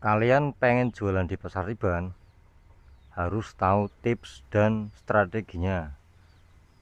Kalian pengen jualan di pasar Tiban, harus tahu tips dan strateginya.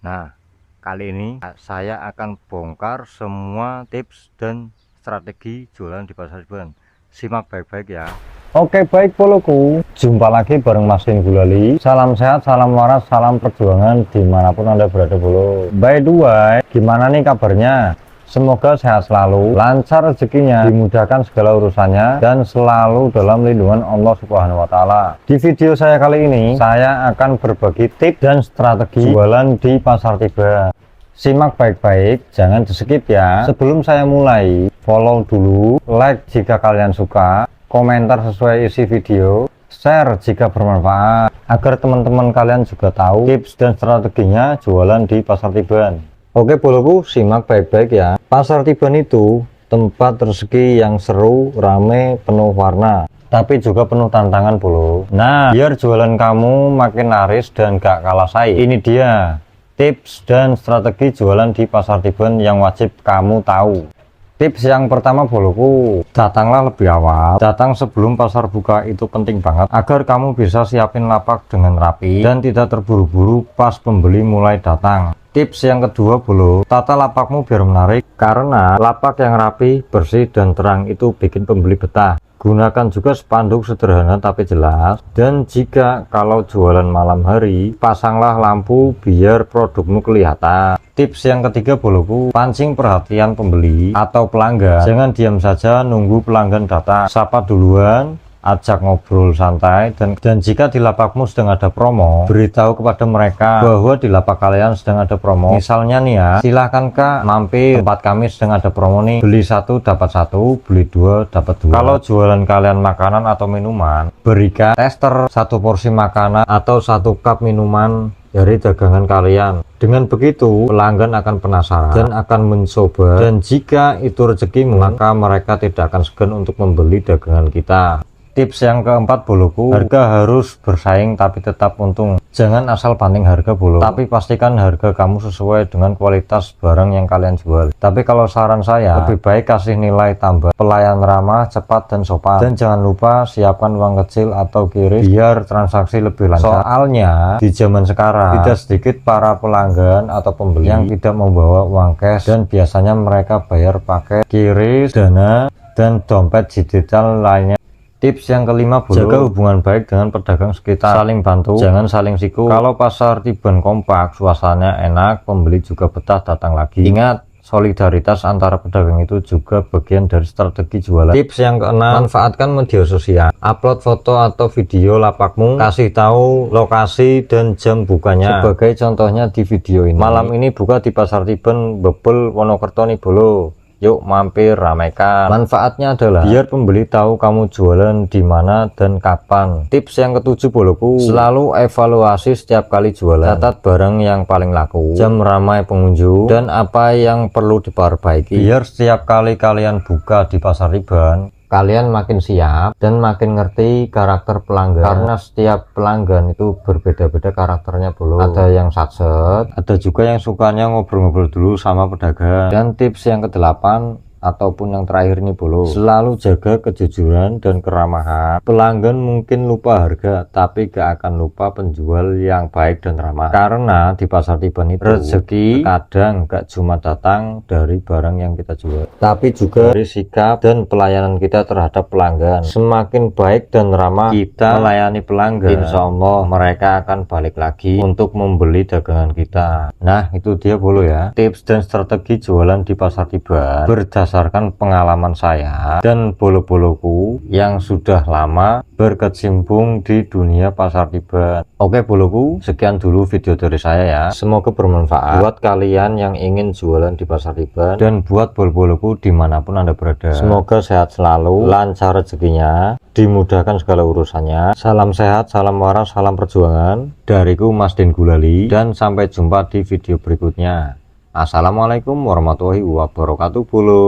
Nah, kali ini saya akan bongkar semua tips dan strategi jualan di pasar Tiban. Simak baik-baik ya. Oke, baik boloku, jumpa lagi bareng Mas Den Gulali. Salam sehat, salam waras, salam perjuangan dimanapun Anda berada bolo. By the way, gimana nih kabarnya? Semoga sehat selalu, lancar rezekinya, dimudahkan segala urusannya, dan selalu dalam lindungan Allah Subhanahu wa Ta'ala. Di video saya kali ini, saya akan berbagi tips dan strategi jualan di pasar Tiban. Simak baik-baik, jangan di skip ya. Sebelum saya mulai, follow dulu, like jika kalian suka, komentar sesuai isi video, share jika bermanfaat, agar teman-teman kalian juga tahu tips dan strateginya jualan di pasar Tiban. Oke boloku, simak baik-baik ya. Pasar Tiban itu tempat rezeki yang seru, rame, penuh warna, tapi juga penuh tantangan bolo. Nah, biar jualan kamu makin laris dan gak kalah saing, ini dia tips dan strategi jualan di pasar Tiban yang wajib kamu tahu. Tips yang pertama boloku, datanglah lebih awal. Datang sebelum pasar buka itu penting banget, agar kamu bisa siapin lapak dengan rapi dan tidak terburu-buru pas pembeli mulai datang. Tips yang kedua bolo, tata lapakmu biar menarik, karena lapak yang rapi, bersih dan terang itu bikin pembeli betah. Gunakan juga spanduk sederhana tapi jelas, dan jika kalau jualan malam hari, pasanglah lampu biar produkmu kelihatan. Tips yang ketiga boloku, pancing perhatian pembeli atau pelanggan. Jangan diam saja nunggu pelanggan datang, sapa duluan, ajak ngobrol santai, dan jika di lapakmu sedang ada promo, beritahu kepada mereka bahwa di lapak kalian sedang ada promo. Misalnya nih ya, silahkan kak mampir, tempat kami sedang ada promo nih, beli satu dapat satu, beli dua dapat dua. Kalau jualan kalian makanan atau minuman, berikan tester satu porsi makanan atau satu cup minuman dari dagangan kalian. Dengan begitu pelanggan akan penasaran dan akan mencoba, dan jika itu rezekimu, maka mereka tidak akan segan untuk membeli dagangan kita. Tips yang keempat boloku, harga harus bersaing tapi tetap untung. Jangan asal banting harga bolo, tapi pastikan harga kamu sesuai dengan kualitas barang yang kalian jual. Tapi kalau saran saya, lebih baik kasih nilai tambah, pelayan ramah, cepat dan sopan, dan jangan lupa siapkan uang kecil atau kirim biar transaksi lebih lancar. Soalnya di zaman sekarang tidak sedikit para pelanggan atau pembeli yang tidak membawa uang cash, dan biasanya mereka bayar pakai QRIS, Dana, dan dompet digital lainnya. Tips yang kelima bolo, jaga hubungan baik dengan pedagang sekitar, saling bantu, jangan saling siku. Kalau pasar Tiban kompak, suasananya enak, pembeli juga betah datang lagi. Ingat, solidaritas antara pedagang itu juga bagian dari strategi jualan. Tips yang keenam, manfaatkan media sosial. Upload foto atau video lapakmu, kasih tahu lokasi dan jam bukanya. Sebagai contohnya di video ini, malam ini buka di pasar Tiban Bebel Wonokerto nih bolo. Yuk mampir, ramaikan. Manfaatnya adalah biar pembeli tahu kamu jualan di mana dan kapan. Tips yang ketujuh boloku, selalu evaluasi setiap kali jualan. Catat barang yang paling laku, jam ramai pengunjung, dan apa yang perlu diperbaiki. Biar setiap kali kalian buka di pasar Tiban, kalian makin siap dan makin ngerti karakter pelanggan, karena setiap pelanggan itu berbeda-beda karakternya bolo. Ada yang satset, ada juga yang sukanya ngobrol-ngobrol dulu sama pedagang. Dan tips yang kedelapan ataupun yang terakhir ini bolo, selalu jaga kejujuran dan keramahan. Pelanggan mungkin lupa harga, tapi gak akan lupa penjual yang baik dan ramah. Karena di pasar Tiban itu rezeki kadang gak cuma datang dari barang yang kita jual, tapi juga dari sikap dan pelayanan kita terhadap pelanggan. Semakin baik dan ramah kita melayani pelanggan, insya Allah mereka akan balik lagi untuk membeli dagangan kita. Nah itu dia bolo ya, tips dan strategi jualan di pasar Tiban berdasarkan pengalaman saya dan bolo-boloku yang sudah lama berkecimpung di dunia pasar Tiban. Oke boloku, sekian dulu video dari saya ya. Semoga bermanfaat buat kalian yang ingin jualan di pasar Tiban, dan buat bolo-boloku dimanapun Anda berada. Semoga sehat selalu, lancar rezekinya, dimudahkan segala urusannya. Salam sehat, salam waras, salam perjuangan dariku Mas Den Gulali, dan sampai jumpa di video berikutnya. Assalamualaikum warahmatullahi wabarakatuh bolo.